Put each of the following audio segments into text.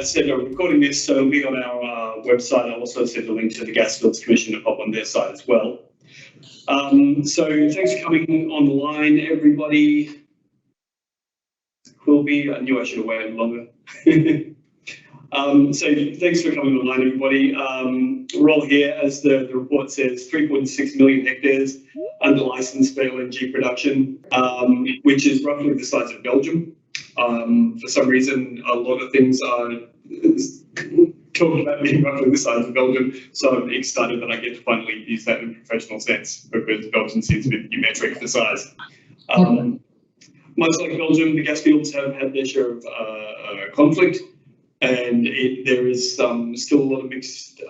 as I said, I'm recording this, so it'll be on our website. I'll also send a link to the GasFields Commission up on their site as well. So thanks for coming on the line, everybody. Quilby, I knew I should have waited longer. So thanks for coming online, everybody. We're all here, as the report says, 3.6 million hectares under license for LNG production, which is roughly the size of Belgium. For some reason, a lot of things are talking about being roughly the size of Belgium, so I'm excited that I get to finally use that in a professional sense, because Belgium seems a bit metric for size. Much like Belgium, the gas fields have had their share of conflict, and there is still a lot of mixed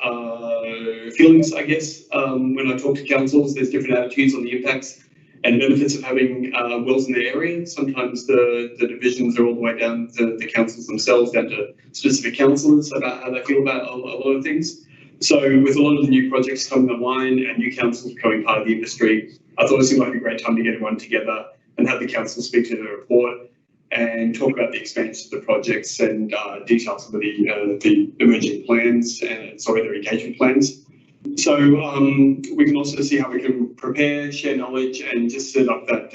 feelings, I guess. When I talk to councils, there's different attitudes on the impacts and benefits of having wells in the area. Sometimes the divisions are all the way down to the councils themselves, down to specific councillors about how they feel about a lot of things. So with a lot of the new projects coming online and new councils becoming part of the industry, I thought it seemed like a great time to get everyone together and have the council speak to the report and talk about the expansion of the projects and detail some of the emerging plans and their engagement plans. So we can also see how we can prepare, share knowledge, and just set up that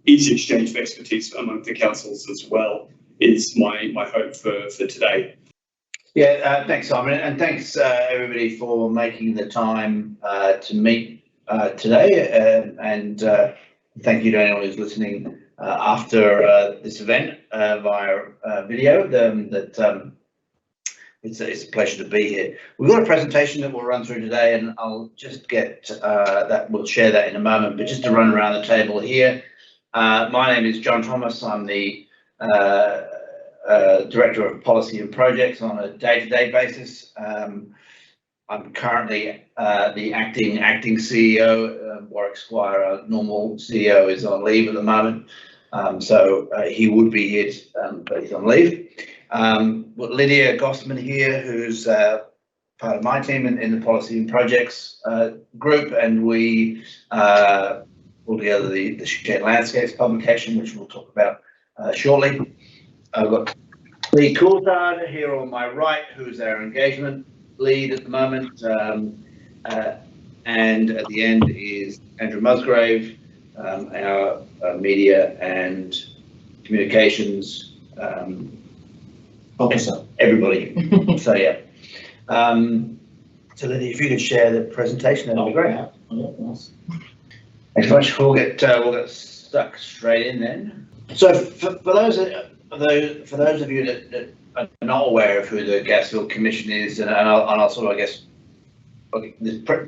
easy exchange of expertise among the councils as well, is my hope for today. Yeah, thanks, Simon, and thanks everybody for making the time to meet today, and thank you to anyone who's listening after this event via video. It's a pleasure to be here. We've got a presentation that we'll run through today, and I'll just get that. We'll share that in a moment. But just to run around the table here, my name is John Thomas. I'm the Director of Policy and Projects on a day-to-day basis. I'm currently the acting CEO. Warwick Squire, our normal CEO, is on leave at the moment, so he would be here, but he's on leave. Got Lidia Gossmann here, who's part of my team in the Policy and Projects group, and we pulled together the Shared Landscapes publication, which we'll talk about shortly. I've got Lee Coulthard here on my right, who's our engagement lead at the moment, and at the end is Andrew Musgrave, our media and communications officer. Everybody. So yeah. So Lydia, if you could share the presentation, that'd be great. Yeah, nice. Thanks so much. We'll get stuck straight in then. So for those of you that are not aware of who the GasFields Commission is, and I'll sort of, I guess,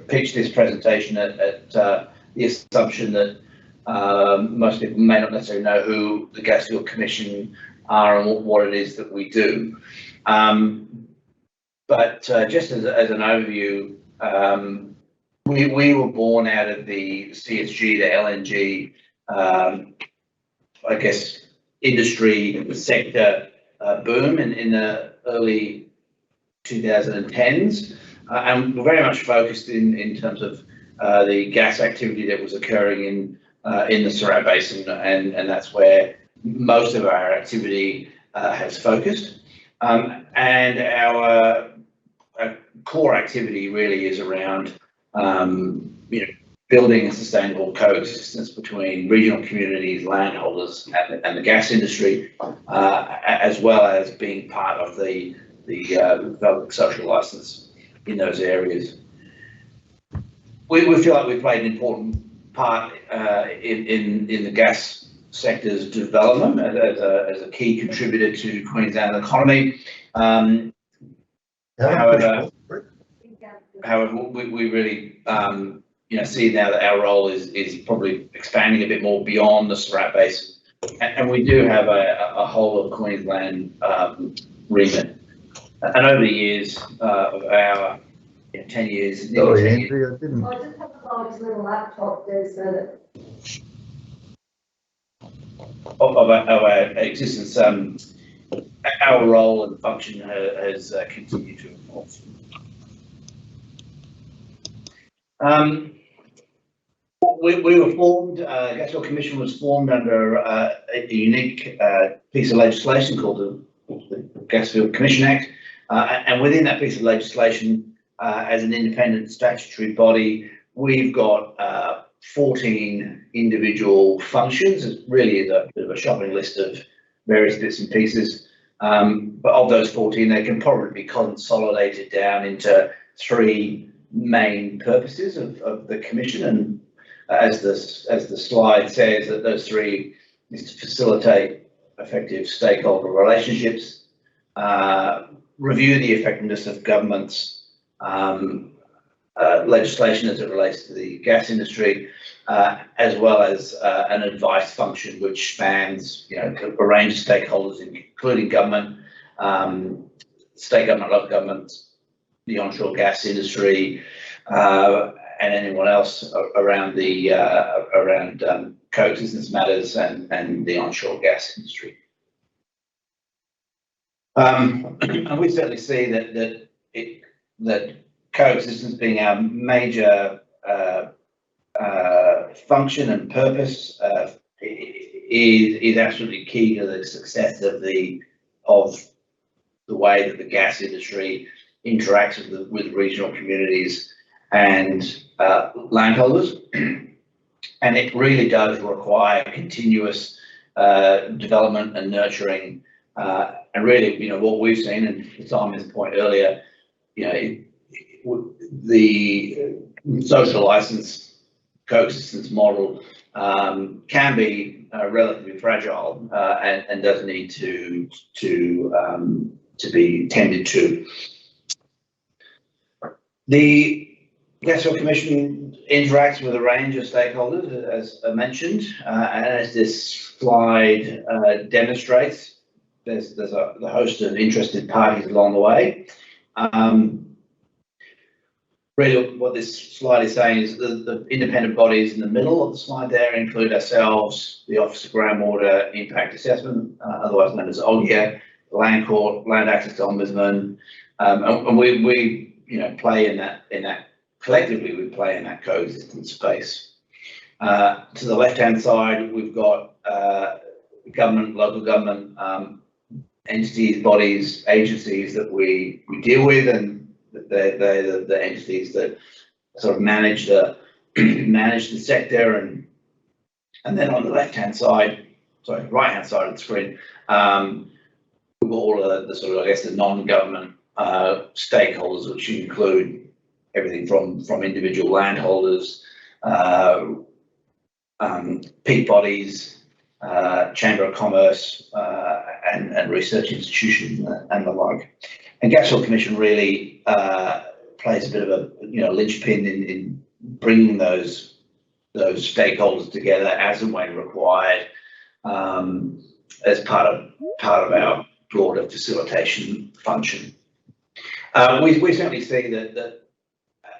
pitch this presentation at the assumption that most people may not necessarily know who the GasFields Commission are and what it is that we do. But just as an overview, we were born out of the CSG, the LNG, I guess, industry sector boom in the early 2010s, and we're very much focused in terms of the gas activity that was occurring in the Surat Basin, and that's where most of our activity has focused. And our core activity really is around building a sustainable coexistence between regional communities, landholders, and the gas industry, as well as being part of the public social license in those areas. We feel like we've played an important part in the gas sector's development as a key contributor to Queensland economy. However, we really see now that our role is probably expanding a bit more beyond the Surat Basin, and we do have a whole of Queensland remit. And over the years of our 10 years, sorry, Andrew, I didn't. I just have to hold his little laptop there so that. Of our existence, our role and function has continued to evolve. We were formed, GasFields Commission was formed under a unique piece of legislation called the GasFields Commission Act, and within that piece of legislation, as an independent statutory body, we've got 14 individual functions. It really is a bit of a shopping list of various bits and pieces. But of those 14, they can probably be consolidated down into 3 main purposes of the Commission. And as the slide says, that those 3 is to facilitate effective stakeholder relationships, review the effectiveness of government's legislation as it relates to the gas industry, as well as an advice function which spans, a range of stakeholders, including government, state government, local government, the onshore gas industry, and anyone else around the coexistence matters and the onshore gas industry. And we certainly see that coexistence being our major function and purpose is absolutely key to the success of the way that the gas industry interacts with regional communities and landholders. And it really does require continuous development and nurturing. And really, what we've seen, and to Simon's point earlier, the social license coexistence model can be relatively fragile and does need to be tended to. The GasFields Commission interacts with a range of stakeholders, as I mentioned, and as this slide demonstrates, there's a host of interested parties along the way. Really, what this slide is saying is the independent bodies in the middle of the slide there include ourselves, the Office of Groundwater Impact Assessment, otherwise known as LGAQ, Land Court, Land Access Ombudsman, and we play in that collectively. We play in that coexistence space. To the left-hand side, we've got government, local government entities, bodies, agencies that we deal with, and they're the entities that sort of manage the sector, and then on the right-hand side of the screen, we've got all of the sort of, the non-government stakeholders, which include everything from individual landholders, peak bodies, Chamber of Commerce, and research institutions and the like. And GasFields Commission really plays a bit of a linchpin in bringing those stakeholders together as and when required, as part of our broader facilitation function. We certainly see that the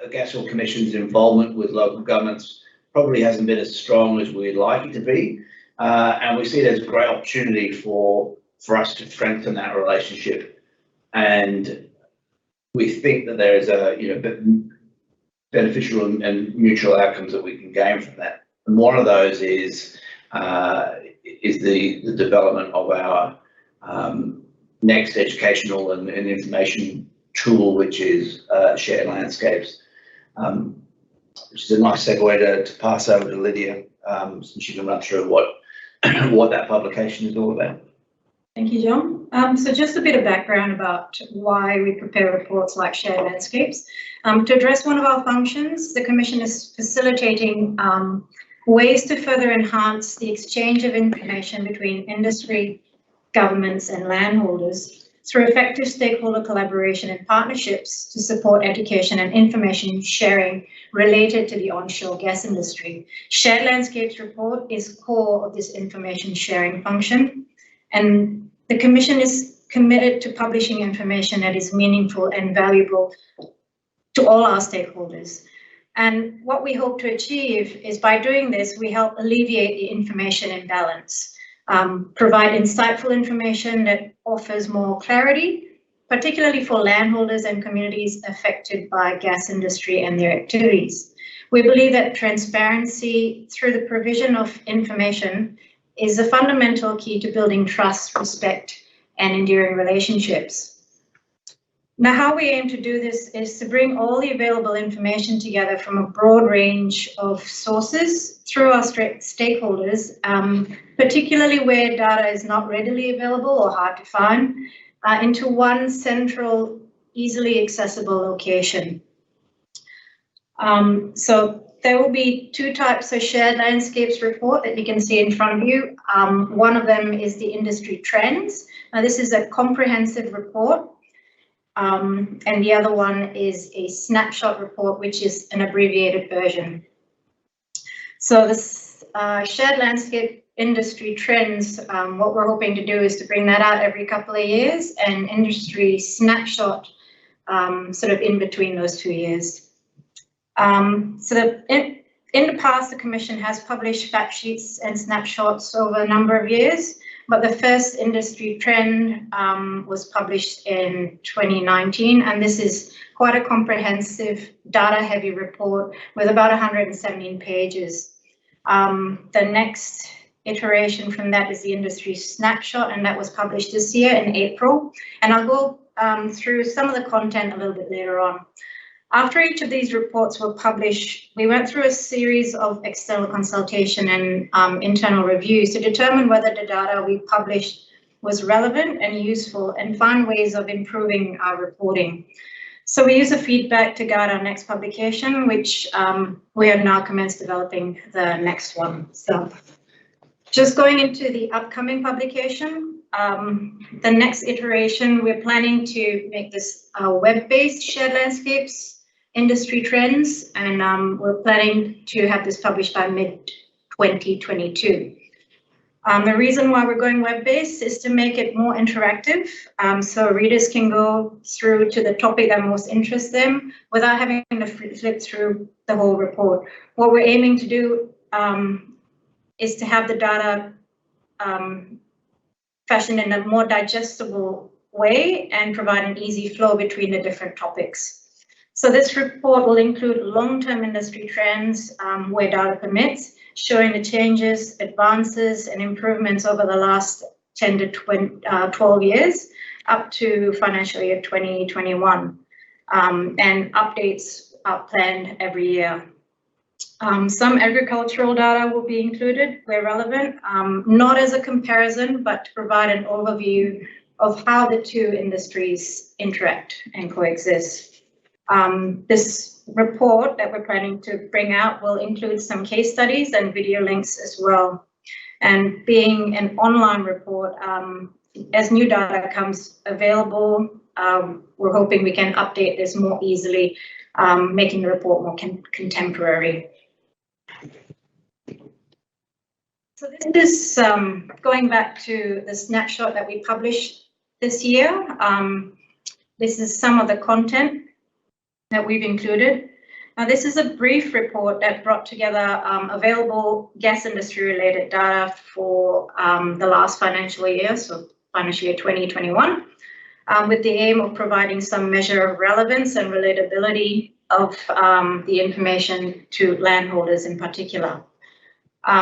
GasFields Commission's involvement with local governments probably hasn't been as strong as we'd like it to be, and we see there's a great opportunity for us to strengthen that relationship. And we think that there is beneficial and mutual outcomes that we can gain from that. And one of those is the development of our next educational and information tool, which is Shared Landscapes, which is a nice segue to pass over to Lidia, so she can run through what that publication is all about. Thank you, John. So just a bit of background about why we prepare reports like Shared Landscapes. To address one of our functions, the Commission is facilitating ways to further enhance the exchange of information between industry, governments and landholders through effective stakeholder collaboration and partnerships to support education and information sharing related to the onshore gas industry. Shared Landscapes report is core of this information sharing function, and the Commission is committed to publishing information that is meaningful and valuable to all our stakeholders. And what we hope to achieve is, by doing this, we help alleviate the information imbalance, provide insightful information that offers more clarity, particularly for landholders and communities affected by gas industry and their activities. We believe that transparency through the provision of information is a fundamental key to building trust, respect, and enduring relationships. Now, how we aim to do this is to bring all the available information together from a broad range of sources through our stakeholders, particularly where data is not readily available or hard to find, into one central, easily accessible location. So there will be two types of shared landscapes report that you can see in front of you. One of them is the industry trends. Now, this is a comprehensive report. And the other one is a snapshot report, which is an abbreviated version. So this shared landscape industry trends, what we're hoping to do is to bring that out every couple of years, and industry snapshot sort of in between those 2 years. So in the past, the Commission has published fact sheets and snapshots over a number of years, but the first industry trend was published in 2019, and this is quite a comprehensive data-heavy report with about 117 pages. The next iteration from that is the industry snapshot, and that was published this year in April, and I'll go through some of the content a little bit later on. After each of these reports were published, we went through a series of external consultation and internal reviews to determine whether the data we published was relevant and useful and find ways of improving our reporting. So we use the feedback to guide our next publication, which we have now commenced developing the next one. So just going into the upcoming publication, the next iteration, we're planning to make this web-based shared landscapes industry trends, and we're planning to have this published by mid-2022. The reason why we're going web-based is to make it more interactive, so readers can go through to the topic that most interests them without having to flip through the whole report. What we're aiming to do is to have the data fashioned in a more digestible way and provide an easy flow between the different topics. So this report will include long-term industry trends where data permits, showing the changes, advances, and improvements over the last 10 to 12 years, up to financial year 2021, and updates are planned every year. Some agricultural data will be included where relevant, not as a comparison, but to provide an overview of how the two industries interact and coexist. This report that we're planning to bring out will include some case studies and video links as well. And being an online report, as new data comes available, we're hoping we can update this more easily, making the report more contemporary. So this is going back to the snapshot that we published this year. This is some of the content that we've included. Now, this is a brief report that brought together available gas industry related data for the last financial year, so financial year 2021, with the aim of providing some measure of relevance and relatability of the information to landholders in particular.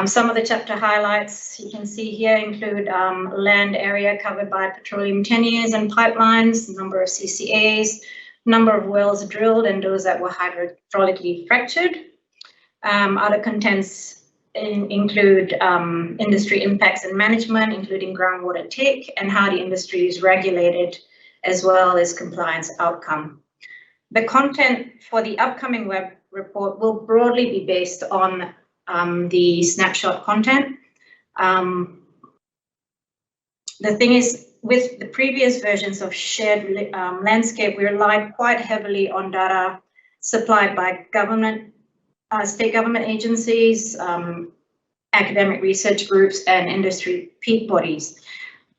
Some of the chapter highlights you can see here include land area covered by petroleum tenures and pipelines, number of CCAs, number of wells drilled and those that were hydraulically fractured. Other contents include industry impacts and management, including groundwater take and how the industry is regulated, as well as compliance outcome. The content for the upcoming web report will broadly be based on the snapshot content. The thing is, with the previous versions of shared landscape, we relied quite heavily on data supplied by government, state government agencies, academic research groups, and industry peak bodies.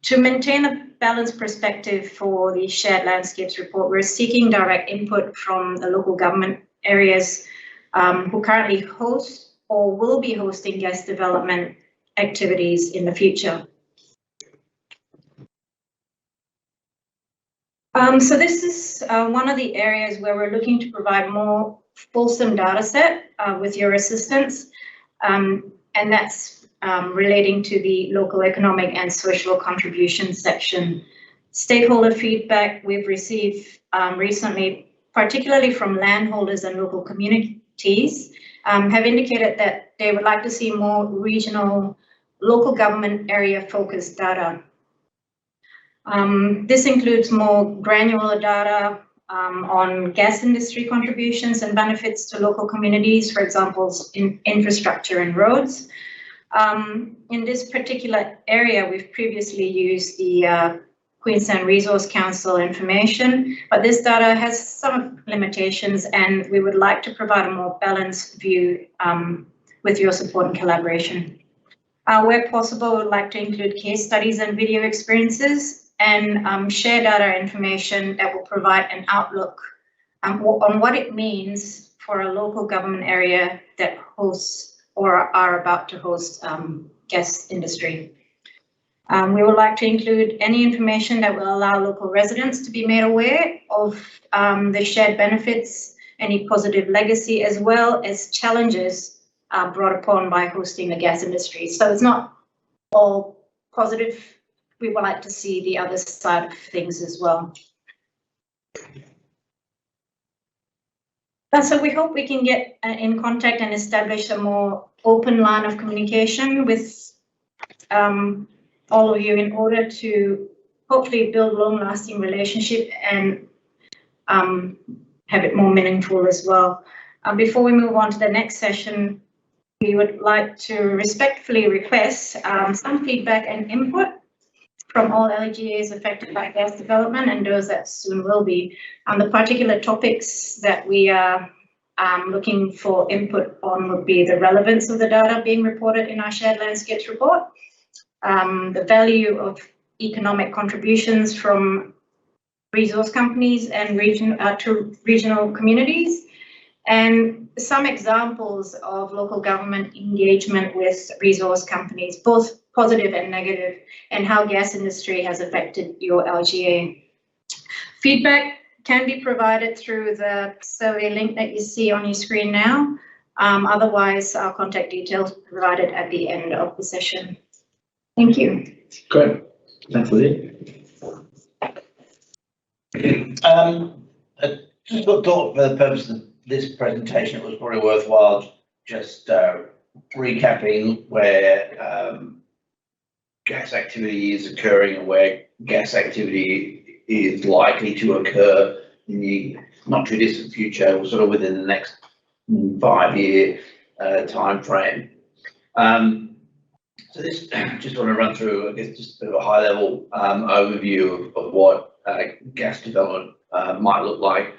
To maintain a balanced perspective for the shared landscapes report, we're seeking direct input from the local government areas who currently host or will be hosting gas development activities in the future. So this is one of the areas where we're looking to provide more fulsome data set with your assistance, and that's relating to the local economic and social contribution section Stakeholder feedback we've received recently, particularly from landholders and local communities, have indicated that they would like to see more regional, local government area focused data. This includes more granular data on gas industry contributions and benefits to local communities, for example, in infrastructure and roads. In this particular area, we've previously used the Queensland Resource Council information, but this data has some limitations and we would like to provide a more balanced view with your support and collaboration. Where possible, we would like to include case studies and video experiences and share data information that will provide an outlook on what it means for a local government area that hosts or are about to host gas industry. We would like to include any information that will allow local residents to be made aware of the shared benefits, any positive legacy, as well as challenges brought upon by hosting the gas industry. So it's not all positive. We would like to see the other side of things as well. So we hope we can get in contact and establish a more open line of communication with all of you in order to hopefully build long-lasting relationship and have it more meaningful as well. Before we move on to the next session, we would like to respectfully request some feedback and input from all LGAs affected by gas development and those that soon will be. The particular topics that we are looking for input on would be the relevance of the data being reported in our shared landscapes report, the value of economic contributions from resource companies and to regional communities, and some examples of local government engagement with resource companies, both positive and negative, and how gas industry has affected your LGA. Feedback can be provided through the survey link that you see on your screen now. Otherwise, our contact details provided at the end of the session. Thank you. Great. Thanks, Lidia. I just thought for the purpose of this presentation, it was probably worthwhile just recapping where gas activity is occurring and where gas activity is likely to occur in the not too distant future, sort of within the next 5-year time frame. So this, just want to run through, I guess, just a bit of a high level overview of what gas development might look like.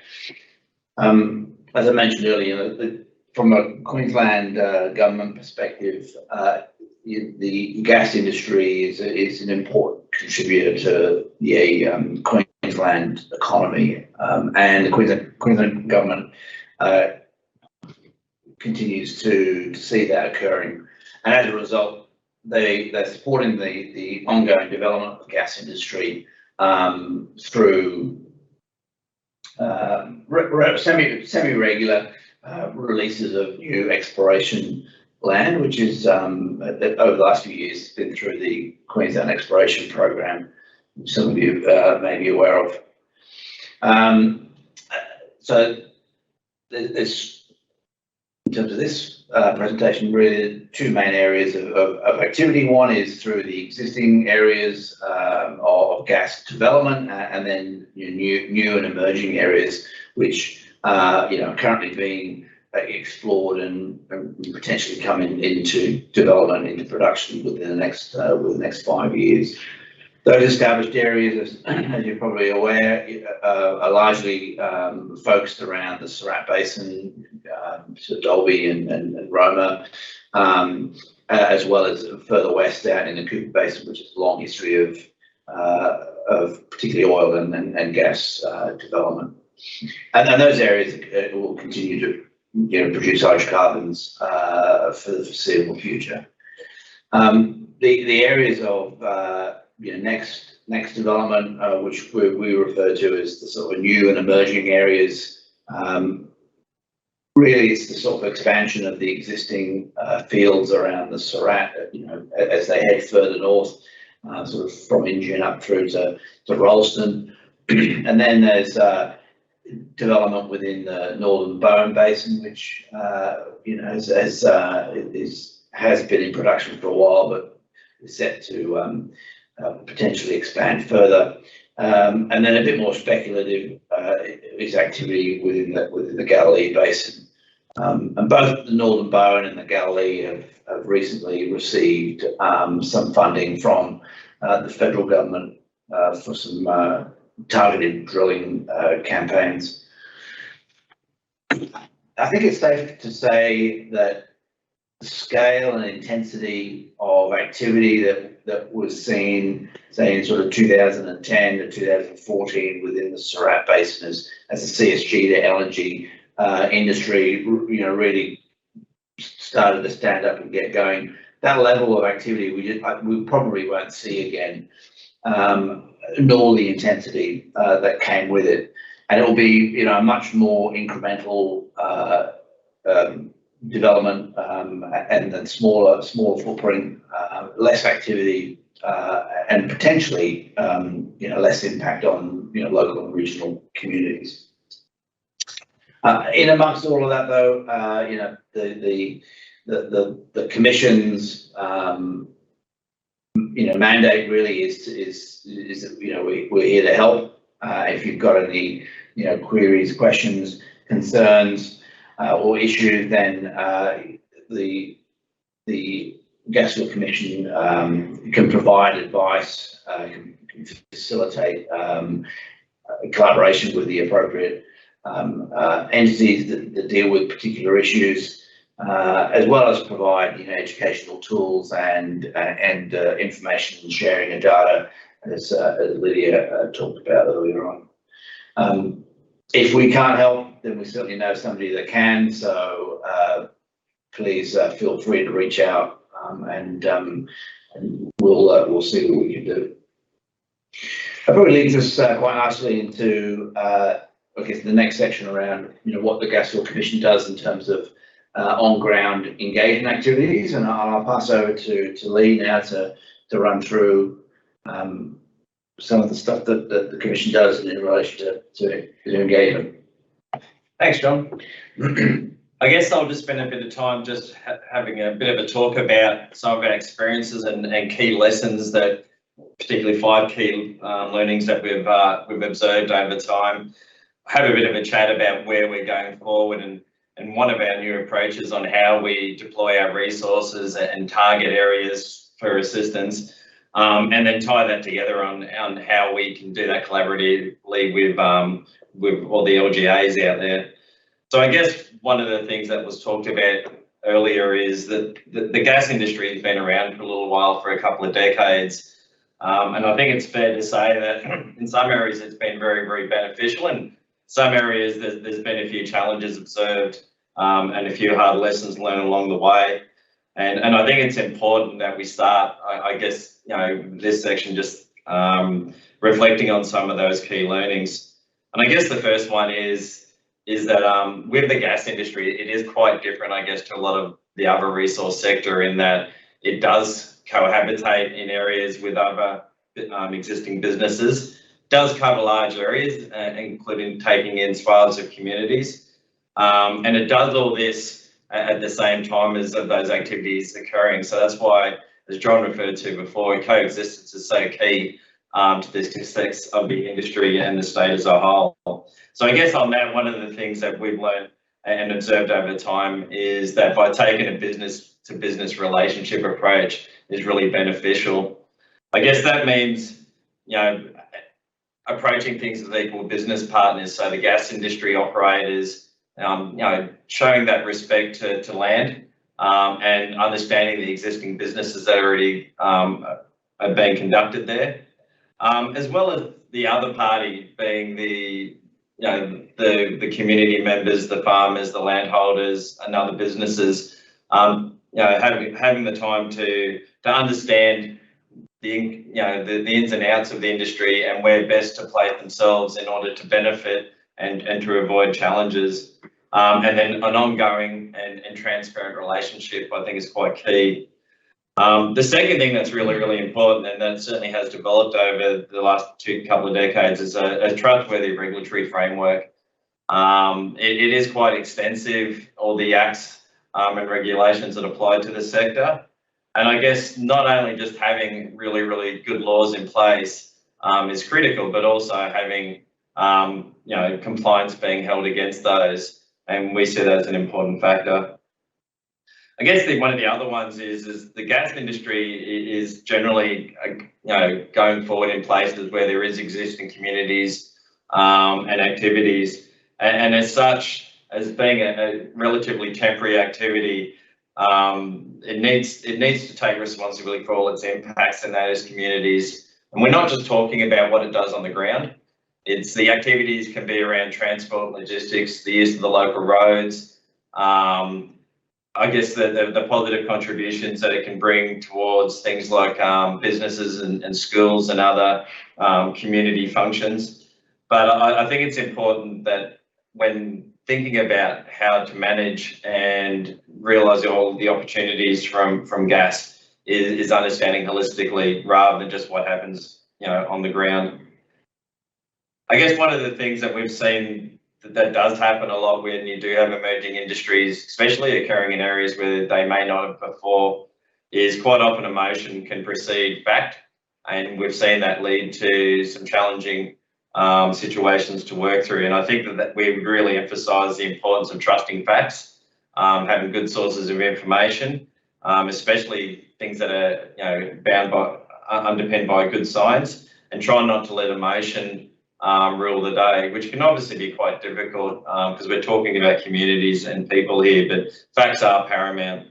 As I mentioned earlier, from a Queensland government perspective, the gas industry is an important contributor to the Queensland economy, and the Queensland government continues to see that occurring, and as a result, they're supporting the ongoing development of the gas industry through semi-regular releases of new exploration land, which is over the last few years been through the Queensland Exploration Program, which some of you may be aware of. So there's, in terms of this presentation, really two main areas of activity. One is through the existing areas of gas development, and then new and emerging areas which are currently being explored and potentially coming into development, into production within the next 5 years. Those established areas, as you're probably aware, are largely focused around the Surat Basin, Dolby and Roma, as well as further west out in the Cooper Basin, which has a long history of particularly oil and gas development. And those areas will continue to produce hydrocarbons for the foreseeable future. The areas of next development, which we refer to as the sort of new and emerging areas, really it's the sort of expansion of the existing fields around the Surat, as they head further north, sort of from Injune up through to Rolleston. And then there's development within the Northern Bowen Basin, which has been in production for a while, but is set to potentially expand further. And then a bit more speculative is activity within the Galilee Basin. And both the Northern Bowen and the Galilee have recently received some funding from the federal government for some targeted drilling campaigns. I think it's safe to say that the scale and intensity of activity that was seen, say, in sort of 2010 to 2014 within the Surat Basin as the CSG to LNG industry, really started to stand up and get going. That level of activity we probably won't see again, nor the intensity that came with it. And it will be, a much more incremental development and then smaller footprint, less activity, and potentially, less impact on local and regional communities. In amongst all of that, though, the Commission's mandate really is that we're here to help. If you've got any queries, questions, concerns, or issues, then the GasFields Commission can provide advice, can facilitate collaboration with the appropriate entities that deal with particular issues, as well as provide educational tools and information sharing and data, as Lidia talked about earlier on. If we can't help, then we certainly know somebody that can. So please feel free to reach out, and we'll see what we can do. That probably leads us quite nicely into the next section around what the GasFields Commission does in terms of on-ground engagement activities, and I'll pass over to Lee now to run through some of the stuff that the Commission does in relation to engagement. Thanks, John. I guess I'll just spend a bit of time just having a bit of a talk about some of our experiences and key lessons, that particularly 5 key learnings that we've observed over time. Have a bit of a chat about where we're going forward and one of our new approaches on how we deploy our resources and target areas for assistance, and then tie that together on how we can do that collaboratively with all the LGAs out there. So I guess one of the things that was talked about earlier is that the gas industry has been around for a little while, for a couple of decades, and I think it's fair to say that in some areas it's been very, very beneficial, and some areas there's been a few challenges observed, and a few hard lessons learned along the way. And I think it's important that we start, I guess, this section just reflecting on some of those key learnings. And I guess the first one is that with the gas industry, it is quite different, I guess, to a lot of the other resource sector, in that it does cohabitate in areas with other existing businesses, does cover large areas, including taking in swathes of communities, and it does all this at the same time as those activities occurring. So that's why, as John referred to before, coexistence is so key to the success of the industry and the state as a whole. So I guess on that, one of the things that we've learned and observed over time is that by taking a business-to-business relationship approach is really beneficial. I guess that means, approaching things as equal business partners, so the gas industry operators, showing that respect to land, and understanding the existing businesses that already are being conducted there, as well as the other party being the community members, the farmers, the landholders, and other businesses, having the time to understand the ins and outs of the industry and where best to place themselves in order to benefit and to avoid challenges. And then an ongoing and transparent relationship, I think, is quite key. The second thing that's really important, and that certainly has developed over the last couple of decades, is a trustworthy regulatory framework. It is quite extensive, all the acts and regulations that apply to the sector. And I guess not only just having really good laws in place is critical, but also having compliance being held against those, and we see that as an important factor. I guess one of the other ones is the gas industry is generally going forward in places where there is existing communities and activities, and as such, as being a relatively temporary activity, it needs to take responsibility for all its impacts in those communities. And we're not just talking about what it does on the ground. It's the activities can be around transport, logistics, the use of the local roads. I guess the positive contributions that it can bring towards things like businesses and schools and other community functions. But I think it's important that when thinking about how to manage and realise all the opportunities from gas is understanding holistically rather than just what happens, on the ground. I guess one of the things that we've seen that does happen a lot when you do have emerging industries, especially occurring in areas where they may not have before, is quite often emotion can precede fact, and we've seen that lead to some challenging situations to work through. And I think that we would really emphasise the importance of trusting facts, having good sources of information, especially things that are underpinned by good science, and try not to let emotion rule the day, which can obviously be quite difficult because we're talking about communities and people here, but facts are paramount.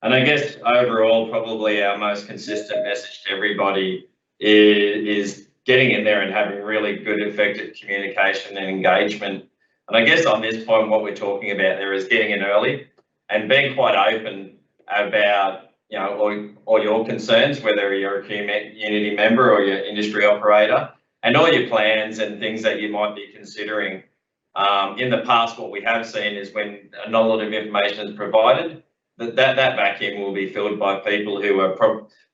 And I guess overall, probably our most consistent message to everybody is getting in there and having really good, effective communication and engagement. And I guess on this point, what we're talking about there is getting in early and being quite open about all your concerns, whether you're a community member or your industry operator, and all your plans and things that you might be considering. In the past, what we have seen is when not a lot of information is provided, that vacuum will be filled by people who are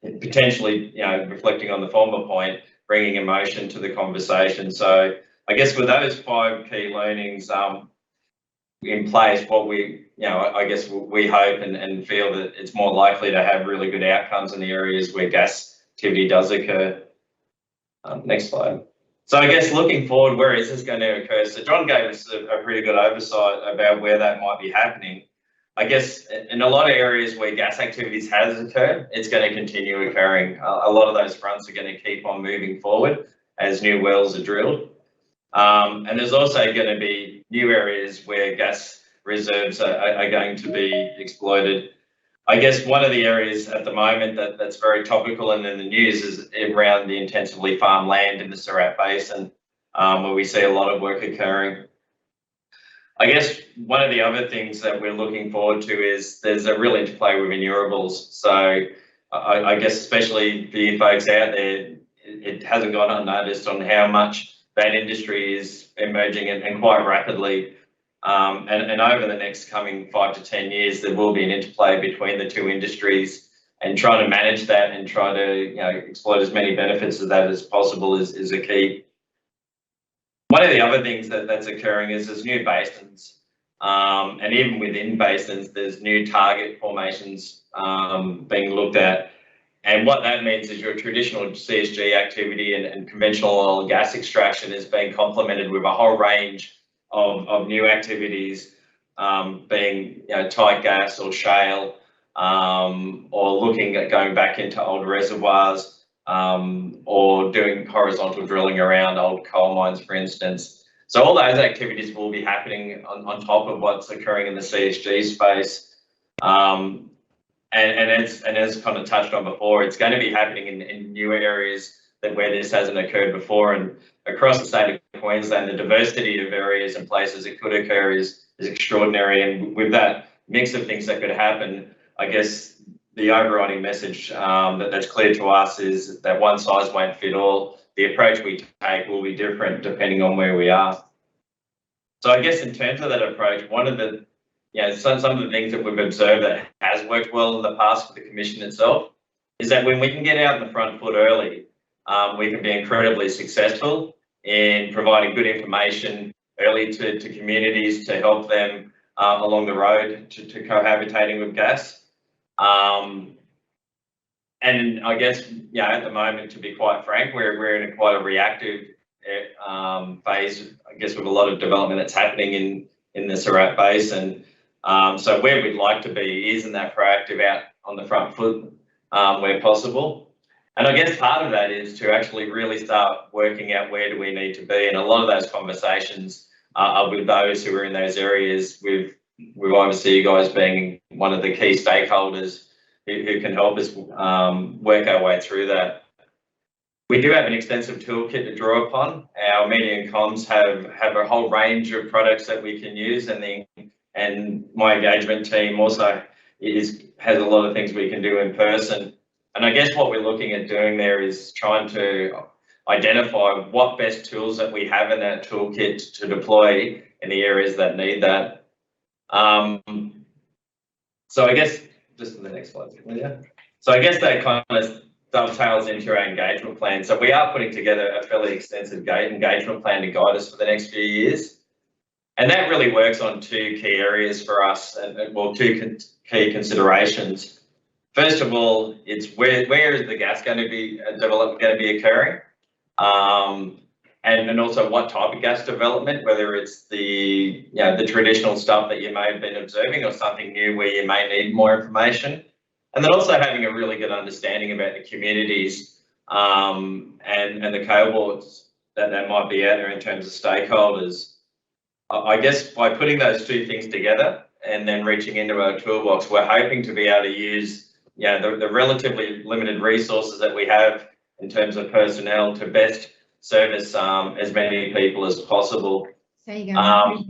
potentially, reflecting on the former point, bringing emotion to the conversation. So I guess with those 5 key learnings in place, what we, I guess we hope and feel that it's more likely to have really good outcomes in the areas where gas activity does occur. Next slide. So I guess looking forward, where is this going to occur? So John gave us a pretty good oversight about where that might be happening. I guess in a lot of areas where gas activities has occurred, it's going to continue occurring. A lot of those fronts are going to keep on moving forward as new wells are drilled. And there's also going to be new areas where gas reserves are going to be exploited. I guess one of the areas at the moment that's very topical and in the news is around the intensively farmed land in the Surat Basin, where we see a lot of work occurring. I guess one of the other things that we're looking forward to is there's a real interplay with renewables. So I guess especially for you folks out there, it hasn't gone unnoticed on how much that industry is emerging and quite rapidly. And over the next coming 5 to 10 years, there will be an interplay between the two industries, and trying to manage that and try to exploit as many benefits of that as possible is a key. One of the other things that's occurring is there's new basins, and even within basins, there's new target formations being looked at. And what that means is your traditional CSG activity and conventional oil and gas extraction is being complemented with a whole range of new activities, being tight gas or shale, or looking at going back into old reservoirs, or doing horizontal drilling around old coal mines, for instance. So all those activities will be happening on top of what's occurring in the CSG space. And as kind of touched on before, it's going to be happening in new areas where this hasn't occurred before. And across the state of Queensland, the diversity of areas and places it could occur is extraordinary. And with that mix of things that could happen, I guess the overriding message that's clear to us is that one size won't fit all. The approach we take will be different depending on where we are. So I guess in terms of that approach, one of the some of the things that we've observed that has worked well in the past for the commission itself is that when we can get out on the front foot early, we can be incredibly successful in providing good information early to communities to help them along the road to cohabitating with gas. And I guess, at the moment, to be quite frank, we're in quite a reactive phase, I guess, with a lot of development that's happening in the Surat Basin. So where we'd like to be is in that proactive out on the front foot where possible. And I guess part of that is to actually really start working out where do we need to be. And a lot of those conversations are with those who are in those areas, with obviously you guys being one of the key stakeholders who can help us work our way through that. We do have an extensive toolkit to draw upon. Our media and comms have a whole range of products that we can use, and my engagement team also has a lot of things we can do in person. And I guess what we're looking at doing there is trying to identify what best tools that we have in that toolkit to deploy in the areas that need that. So I guess just in the next slide, Lidia. So I guess that kind of dovetails into our engagement plan. So we are putting together a fairly extensive engagement plan to guide us for the next few years. And that really works on two key areas for us, and well, two key considerations. First of all, it's where is the gas going to be development going to be occurring? And also what type of gas development, whether it's the traditional stuff that you may have been observing or something new where you may need more information. And then also having a really good understanding about the communities and the cohorts that might be out there in terms of stakeholders. I guess by putting those two things together and then reaching into our toolbox, we're hoping to be able to use the relatively limited resources that we have in terms of personnel to best service as many people as possible. There you go.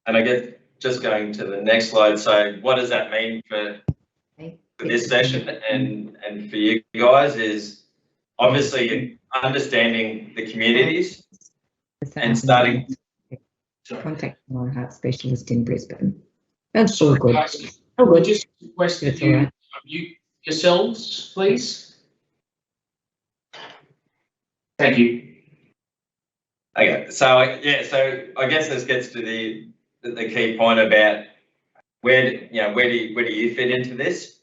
And I guess just going to the next slide. So what does that mean for this session and for you guys is obviously understanding the communities and starting. Contact my heart specialist in Brisbane. That's all good. Oh, well, just request That's that all right. you yourselves, please. Thank you. Okay, so I guess this gets to the key point about where do you fit into this?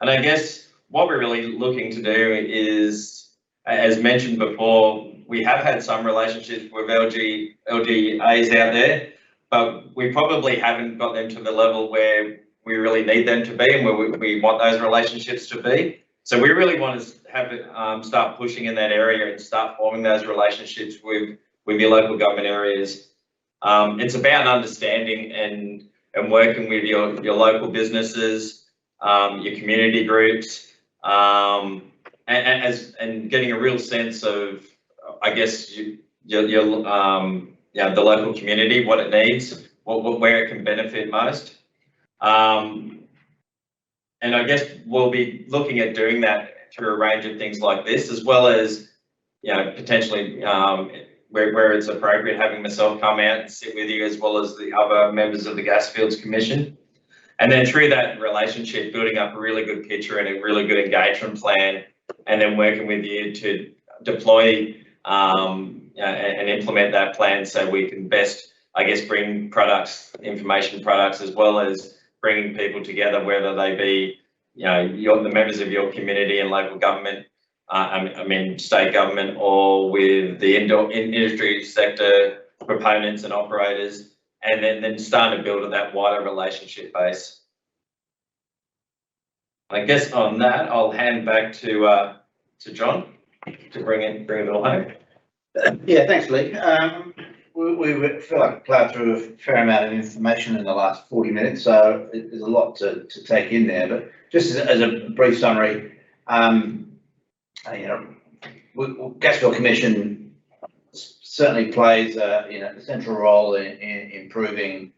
And I guess what we're really looking to do is, as mentioned before, we have had some relationships with LGAs out there, but we probably haven't got them to the level where we really need them to be and where we want those relationships to be. So we really want to have start pushing in that area and start forming those relationships with your local government areas. It's about understanding and working with your local businesses, your community groups, and getting a real sense of, I guess, the local community, what it needs, where it can benefit most. And I guess we'll be looking at doing that through a range of things like this, as well as, potentially where it's appropriate, having myself come out and sit with you, as well as the other members of the GasFields Commission. And then through that relationship, building up a really good picture and a really good engagement plan, and then working with you to deploy and implement that plan so we can best, I guess, bring products, information products, as well as bringing people together, whether they be, the members of your community and local government, state government, or with the industry sector proponents and operators, and then starting to build that wider relationship base. I guess on that, I'll hand back to John to bring it all home. Yeah, thanks, Lee. We feel like we plowed through a fair amount of information in the last 40 minutes, so there's a lot to take in there. But just as a brief summary, GasFields Commission certainly plays a central role in improving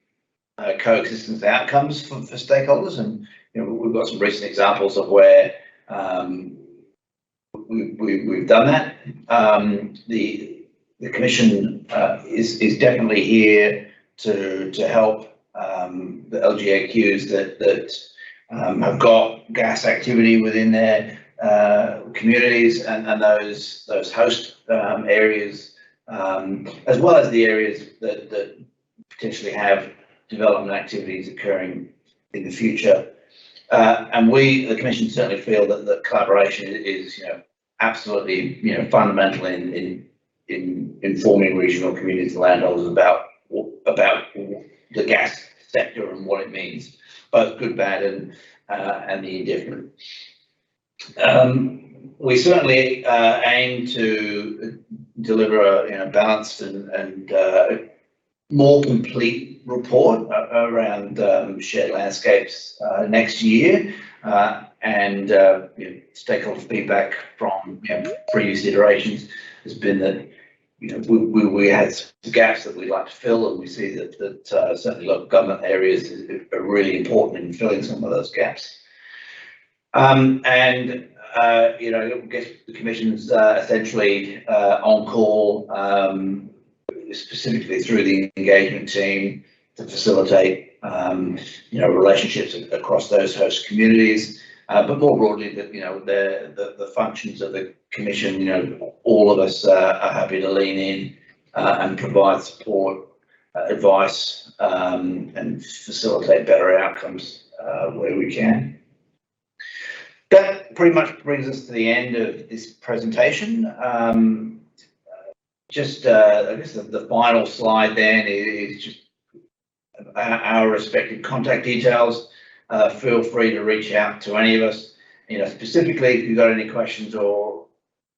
coexistence outcomes for stakeholders, and we've got some recent examples of where we've done that. The Commission is definitely here to help the LGAQs that have got gas activity within their communities and those host areas, as well as the areas that potentially have development activities occurring in the future. And we, the Commission, certainly feel that the collaboration is, absolutely, fundamental in informing regional communities and landowners about the gas sector and what it means, both good, bad, and the indifferent. We certainly aim to deliver a balanced and more complete report around shared landscapes next year, and stakeholder feedback from previous iterations has been that we had some gaps that we'd like to fill, and we see that certainly local government areas are really important in filling some of those gaps. I guess the Commission's essentially on call, specifically through the engagement team, to facilitate relationships across those host communities, but more broadly that the functions of the Commission, all of us are happy to lean in and provide support, advice, and facilitate better outcomes where we can. That pretty much brings us to the end of this presentation. I guess the final slide then is just our respective contact details. Feel free to reach out to any of us. Specifically, if you've got any questions or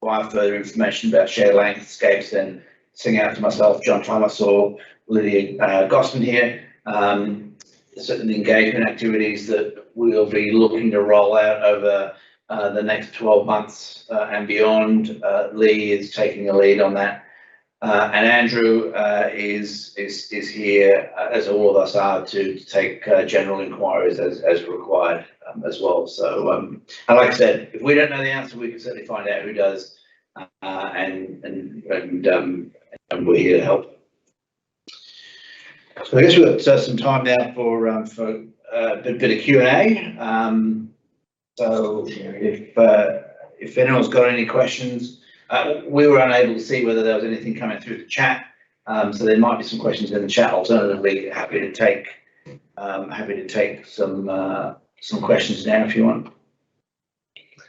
require further information about shared landscapes, then sing out to myself, John Thomas, or Lidia Gossmann here. Certain engagement activities that we'll be looking to roll out over the next 12 months and beyond. Lee is taking the lead on that. And Andrew is here, as all of us are, to take general inquiries as required as well. So, and like I said, if we don't know the answer, we can certainly find out who does, and we're here to help. So I guess we've got some time now for a bit of Q&A. So if anyone's got any questions. We were unable to see whether there was anything coming through the chat, so there might be some questions in the chat. Alternatively, happy to take some questions now if you want.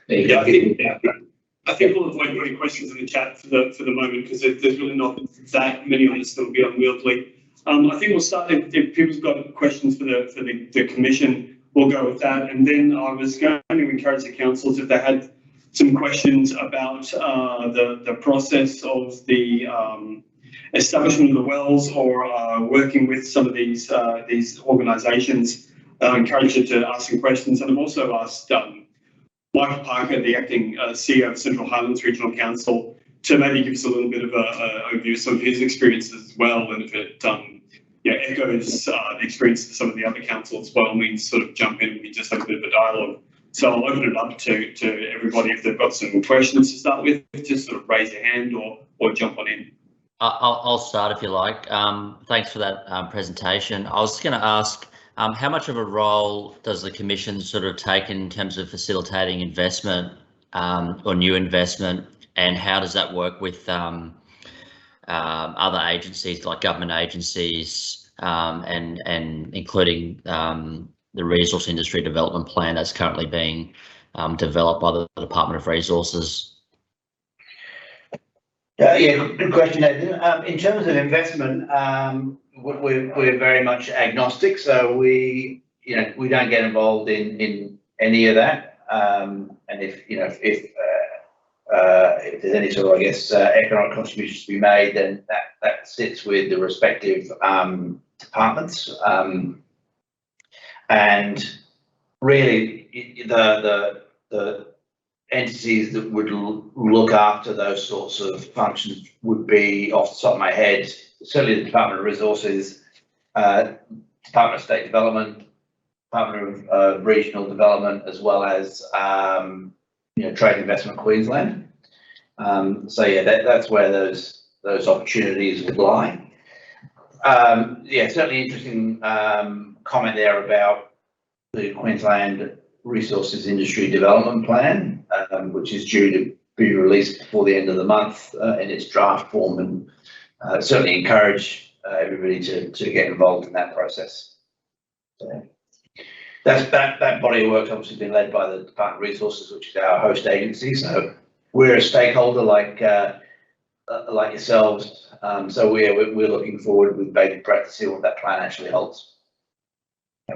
Yeah, I think we'll avoid putting questions in the chat for the moment, because there's really not that many on this that will be unwieldy. I think we'll start if people's got questions for the Commission, we'll go with that, and then I was going to encourage the councils if they had some questions about the process of the establishment of the wells, or working with some of these organisations. I encourage you to ask some questions, and I've also asked Michael Parker, the acting CEO of Central Highlands Regional Council, to maybe give us a little bit of an overview of some of his experiences as well, and if it echoes the experience of some of the other councils, by all means sort of jump in and we just have a bit of a dialogue. So I'll open it up to everybody if they've got some questions to start with. Just sort of raise your hand or jump on in. I'll start if you like. Thanks for that presentation. I was just going to ask, how much of a role does the Commission sort of take in terms of facilitating investment or new investment, and how does that work with other agencies like government agencies, and including the Resource Industry Development Plan that's currently being developed by the Department of Resources? Yeah, good question, Nathan. In terms of investment, we're very much agnostic, so we don't get involved in any of that. And if there's any sort of, I guess, economic contributions to be made, then that sits with the respective departments. And really, the entities that would look after those sorts of functions would be, off the top of my head, certainly the Department of Resources, Department of State Development, Department of Regional Development, as well as Trade Investment Queensland. So yeah, that's where those opportunities would lie. Yeah, certainly interesting comment there about the Queensland Resources Industry Development Plan, which is due to be released before the end of the month in its draft form, and certainly encourage everybody to get involved in that process. So that body of work obviously been led by the Department of Resources, which is our host agency. So we're a stakeholder like yourselves. So we're looking forward with bated breath to see what that plan actually holds. I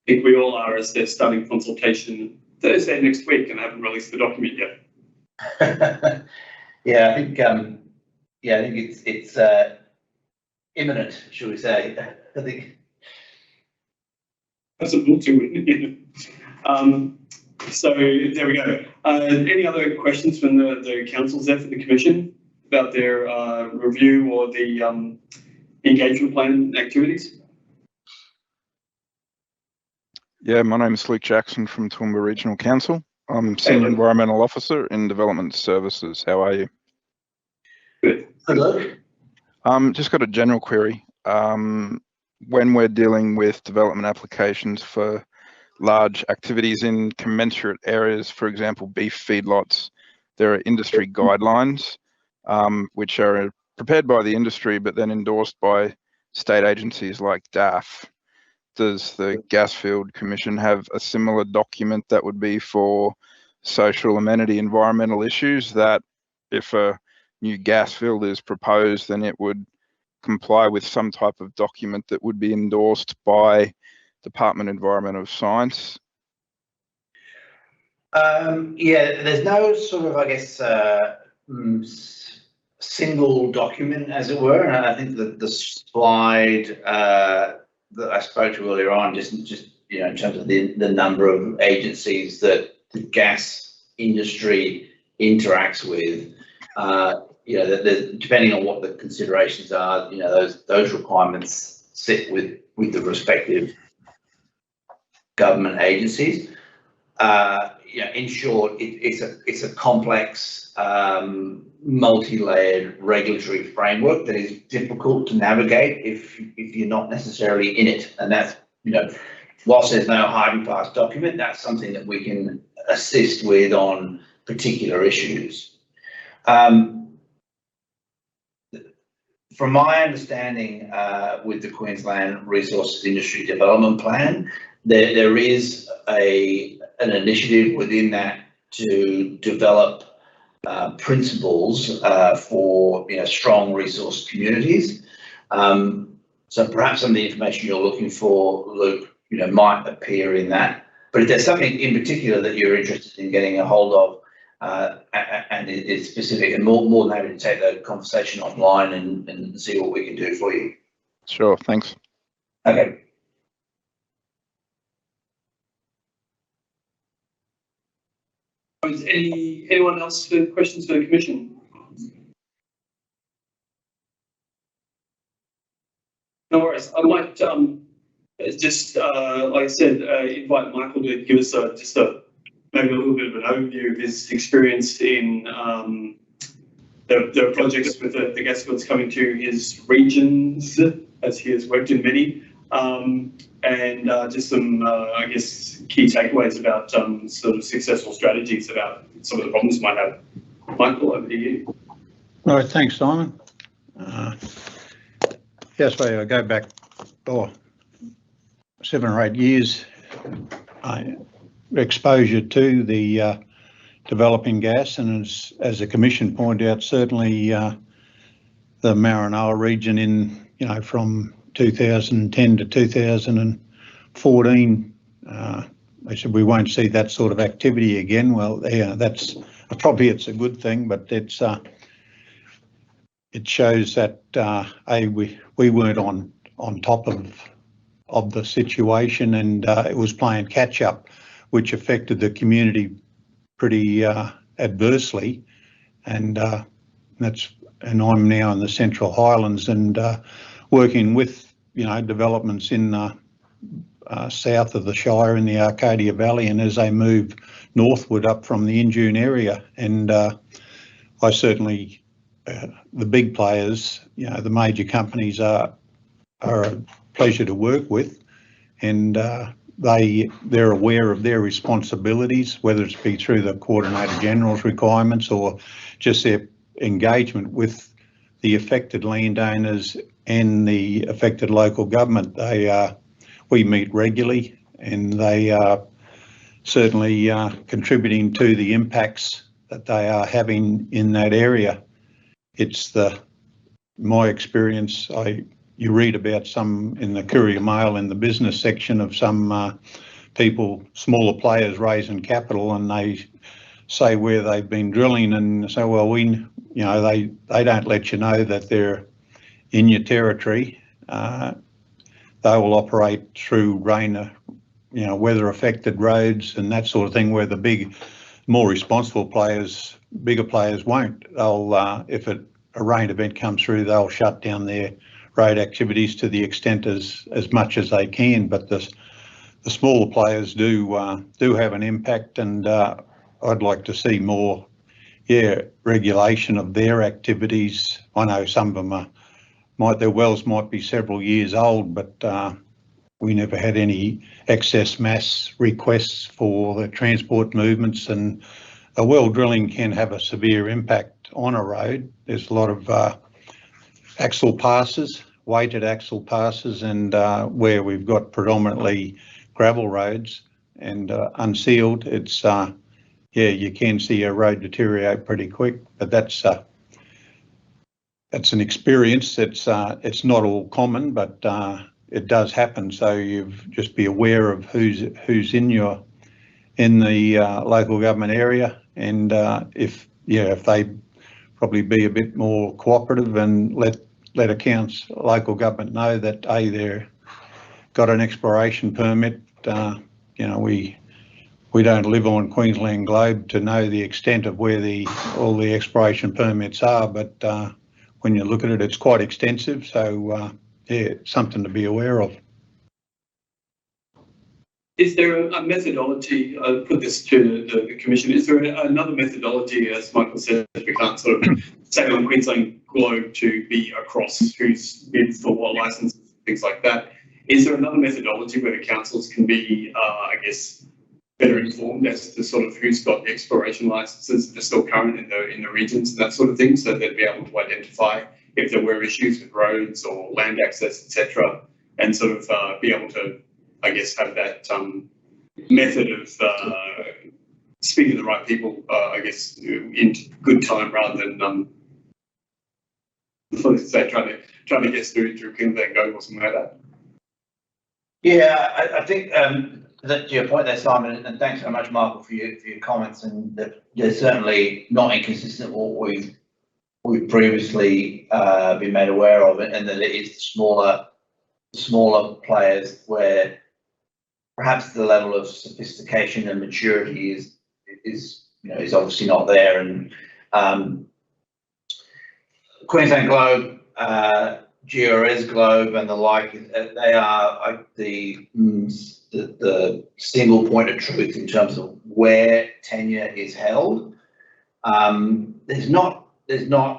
think we all are, as they're starting consultation Thursday next week and haven't released the document yet. Yeah, I think it's imminent, shall we say? I think. That's a book too. So there we go. Any other questions from the councils there for the commission about their review or the engagement plan activities? Yeah, my name is Luke Jackson from Toowoomba Regional Council. I'm Senior Environmental Officer in Development Services. How are you? Good. Hello. Just got a general query. When we're dealing with development applications for large activities in commensurate areas, for example, beef feedlots, there are industry guidelines which are prepared by the industry but then endorsed by state agencies like DAF. Does the GasFields Commission have a similar document that would be for social amenity environmental issues, that if a new gas field is proposed, then it would comply with some type of document that would be endorsed by Department of Environment of Science? Yeah, there's no sort of, I guess, single document, as it were, and I think that the slide that I spoke to earlier on, just you know, in terms of the number of agencies that the gas industry interacts with, you know, that depending on what the considerations are, you know, those requirements sit with the respective government agencies. Yeah, in short, it's a complex, multi-layered regulatory framework that is difficult to navigate if you're not necessarily in it. And that's, you know, whilst there's no hard and fast document, that's something that we can assist with on particular issues. From my understanding, with the Queensland Resources Industry Development Plan, there is an initiative within that to develop principles for, you know, strong resource communities. So perhaps some of the information you're looking for, Luke, you know, might appear in that. But if there's something in particular that you're interested in getting a hold of, and it's specific, and more than happy to take the conversation offline and see what we can do for you. Sure, thanks. Okay. Is anyone else for questions for the commission? No worries. I might just, like I said, invite Michael to give us maybe a little bit of an overview of his experience in the projects with the gas fields coming to his regions, as he has worked in many, and just some, I guess, key takeaways about sort of successful strategies about some of the problems we might have. Michael, over to you. All right, thanks, Simon. Yes, I go back 7 or 8 years. Exposure to the developing gas, and as the Commission pointed out, certainly the Maranoa region in, you know, from 2010 to 2014, they said we won't see that sort of activity again. Well, yeah, that's probably, it's a good thing, but it's it shows that we weren't on top of the situation, and it was playing catch up, which affected the community pretty adversely, and I'm now in the Central Highlands and working with, you know, developments in south of the Shire in the Arcadia Valley, and as they move northward up from the Injune area, and I certainly the big players, you know, the major companies are are a pleasure to work with, and they're aware of their responsibilities, whether it's be through the Coordinator General's requirements or just their engagement with the affected landowners and the affected local government. We meet regularly, and they are certainly contributing to the impacts that they are having in that area. It's my experience. You read about some in the Courier Mail in the business section of some people, smaller players raising capital, and they say where they've been drilling and say, well, they don't let you know that they're in your territory. They will operate through rain, weather affected roads and that sort of thing, where the more responsible players, bigger players won't. They'll, if a rain event comes through, they'll shut down their road activities to the extent as much as they can. But the smaller players do have an impact, and I'd like to see more, regulation of their activities. I know some of them their wells might be several years old, but we never had any excess mass requests for the transport movements, and a well drilling can have a severe impact on a road. There's a lot of axle passes, weighted axle passes, and where we've got predominantly gravel roads and unsealed, it's you can see a road deteriorate pretty quick. But that's an experience. It's not all common, but it does happen. So you've just be aware of who's in the local government area, and if they probably be a bit more cooperative and let local government know that they're got an exploration permit. We don't live on Queensland globe to know the extent of where all the exploration permits are, but when you look at it, it's quite extensive. So it's something to be aware of. Is there a methodology, I'll put this to the Commission, is there another methodology, as Michael said, we can't sort of say on Queensland globe to be across who's bid for what licenses, things like that? Is there another methodology where the councils can be, better informed as to sort of who's got the exploration licenses that are still current in the regions and that sort of thing, so they'd be able to identify if there were issues with roads or land access, etc., and sort of be able to, have that method of speaking to the right people, in good time rather than trying to get through Queensland Go or something like that. Yeah, I think that to your point there, Simon, and thanks very much, Michael, for your comments, and that they're certainly not inconsistent with what we've previously been made aware of, and that it is the smaller players where perhaps the level of sophistication and maturity is obviously not there. And Queensland Globe, GRS Globe, and the like, they are the single point of truth in terms of where tenure is held. There's not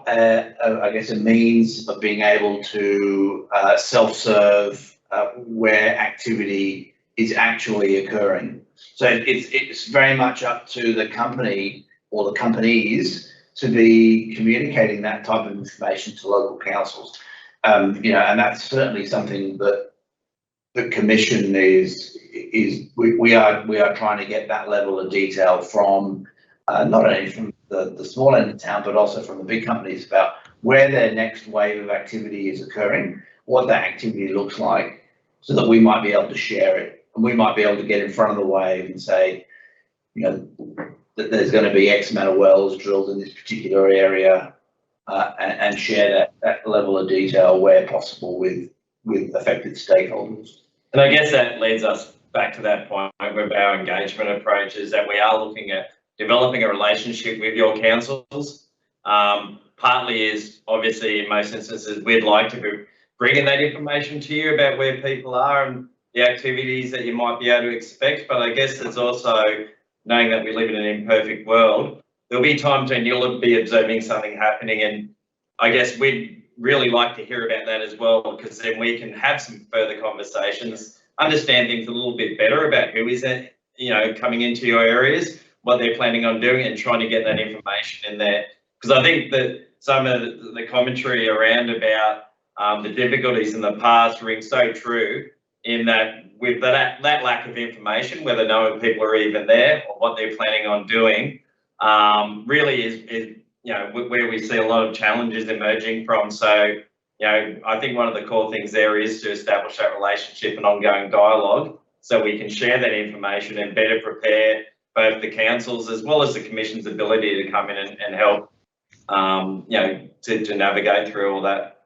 a means of being able to self-serve where activity is actually occurring. So it's very much up to the company or the companies to be communicating that type of information to local councils. And that's certainly something that the Commission we are trying to get that level of detail from not only from the small end of town, but also from the big companies about where their next wave of activity is occurring, what that activity looks like, so that we might be able to share it, and we might be able to get in front of the wave and say, that there's going to be X amount of wells drilled in this particular area, and share that level of detail where possible with affected stakeholders. And I guess that leads us back to that point with our engagement approach, is that we are looking at developing a relationship with your councils. Partly is obviously in most instances we'd like to be bringing that information to you about where people are and the activities that you might be able to expect. But I guess it's also knowing that we live in an imperfect world. There'll be times when you'll be observing something happening, and I guess we'd really like to hear about that as well, because then we can have some further conversations, understand things a little bit better about who is it, you know, coming into your areas, what they're planning on doing, and trying to get that information in there. Because I think that some of the commentary around about the difficulties in the past ring so true, in that with that lack of information, whether knowing people are even there or what they're planning on doing, really is you know, where we see a lot of challenges emerging from. So, you know, I think one of the core things there is to establish that relationship and ongoing dialogue, so we can share that information and better prepare both the councils as well as the Commission's ability to come in and help, you know, to navigate through all that.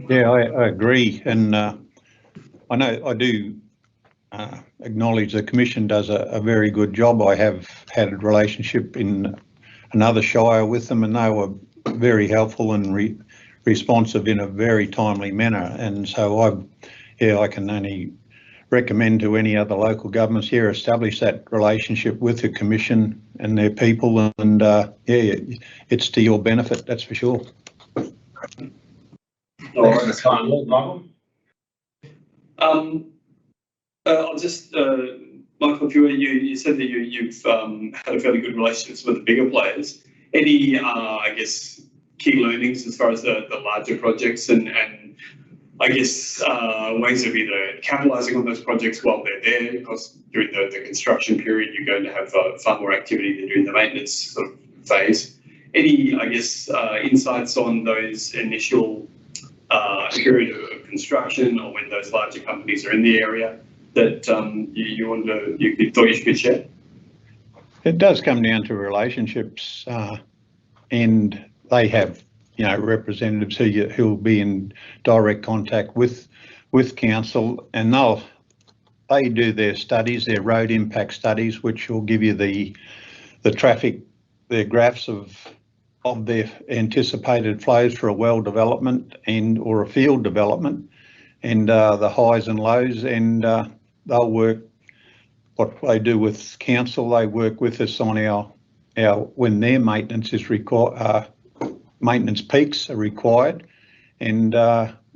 Yeah, I agree, and I know I do acknowledge the Commission does a very good job. I have had a relationship in another shire with them, and they were very helpful and responsive in a very timely manner. And so I can only recommend to any other local governments here establish that relationship with the Commission and their people, and yeah, it's to your benefit, that's for sure. Thanks for the time, Michael. I'll just, Michael, if you said that you've had a fairly good relationship with the bigger players. Any, I guess, key learnings as far as the larger projects and I guess ways of either capitalising on those projects while they're there, because during the construction period you're going to have far more activity than during the maintenance sort of phase. Any, I guess, insights on those initial period of construction, or when those larger companies are in the area, that you thought you could share? It does come down to relationships, and they have, you know, representatives who will be in direct contact with council, and they do their studies, their road impact studies, which will give you the traffic, their graphs of their anticipated flows for a well development or a field development, and the highs and lows, and they'll work. What they do with council, they work with us on our when their maintenance is required, maintenance peaks are required, and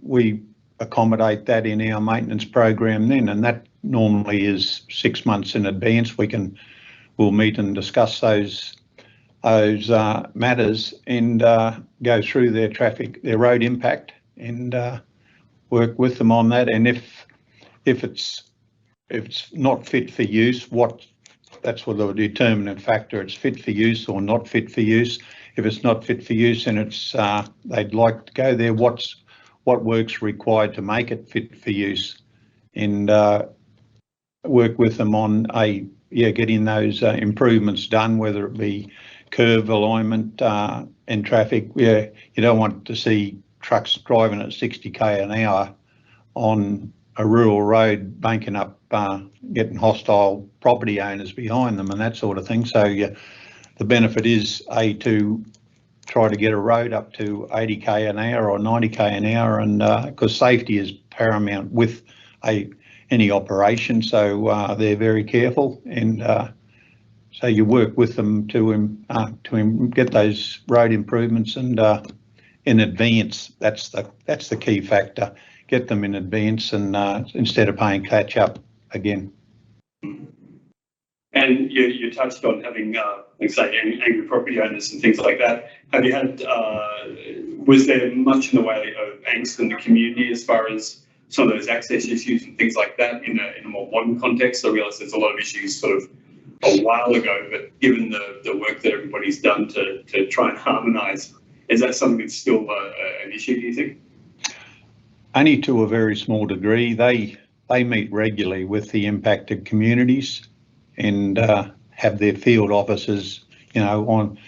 we accommodate that in our maintenance program then, and that normally is 6 months in advance. We'll meet and discuss those matters and go through their traffic, their road impact, and work with them on that. And if it's not fit for use, that's what the determinant factor. It's fit for use or not fit for use. If it's not fit for use and it's they'd like to go there, what work's required to make it fit for use, and work with them on getting those improvements done, whether it be curve alignment and traffic. You don't want to see trucks driving at 60k an hour on a rural road, banking up, getting hostile property owners behind them and that sort of thing. So the benefit is to try to get a road up to 80k an hour or 90k an hour, and because safety is paramount with any operation, so they're very careful, and so you work with them to get those road improvements, and in advance. That's the key factor. Get them in advance, and instead of paying catch up again. And you touched on having, like say, angry property owners and things like that. Have you had, was there much in the way of angst in the community as far as some of those access issues and things like that in a more modern context? I realise there's a lot of issues sort of a while ago, but given the work that everybody's done to try and harmonise, is that something that's still an issue, do you think? Only to a very small degree. They meet regularly with the impacted communities and have their field officers, you know, on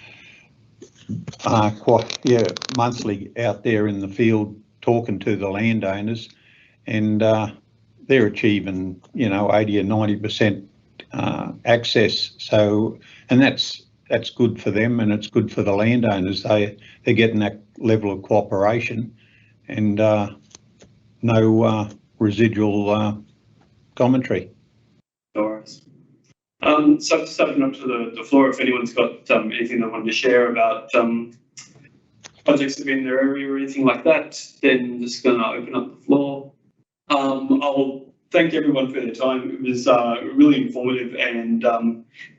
monthly out there in the field talking to the landowners, and they're achieving, you know, 80 or 90% access. So, and that's good for them, and it's good for the landowners. They're getting that level of cooperation, and no residual commentary. Doris. So just open up to the floor if anyone's got anything they wanted to share about projects in their area or anything like that, then I'm just going to open up the floor. I'll thank everyone for their time. It was really informative, and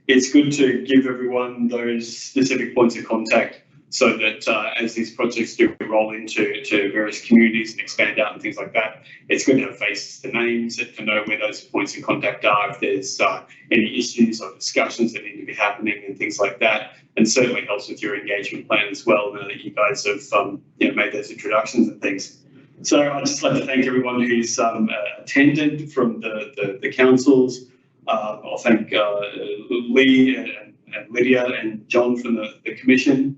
it's good to give everyone those specific points of contact so that as these projects do roll into various communities and expand out and things like that, it's good to have faces to names, to know where those points of contact are, if there's any issues or discussions that need to be happening and things like that. And certainly helps with your engagement plan as well, now that you guys have made those introductions and things. So I'd just like to thank everyone who's attended from the councils. I'll thank Lee and Lydia and John from the commission.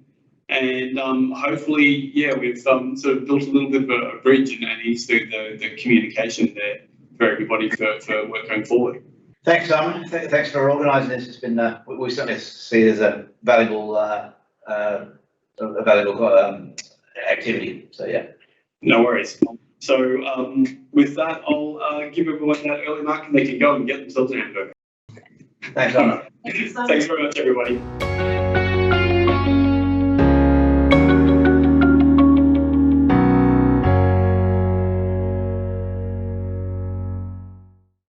And hopefully, we've sort of built a little bit of a bridge and eased the communication there for everybody for work going forward. Thanks, Simon. Thanks for organising this. It's been we certainly see it as a valuable activity. So yeah. No worries. So with that, I'll give everyone that early mark and they can go and get themselves an hamburger. Thanks, Simon. Thanks very much, everybody.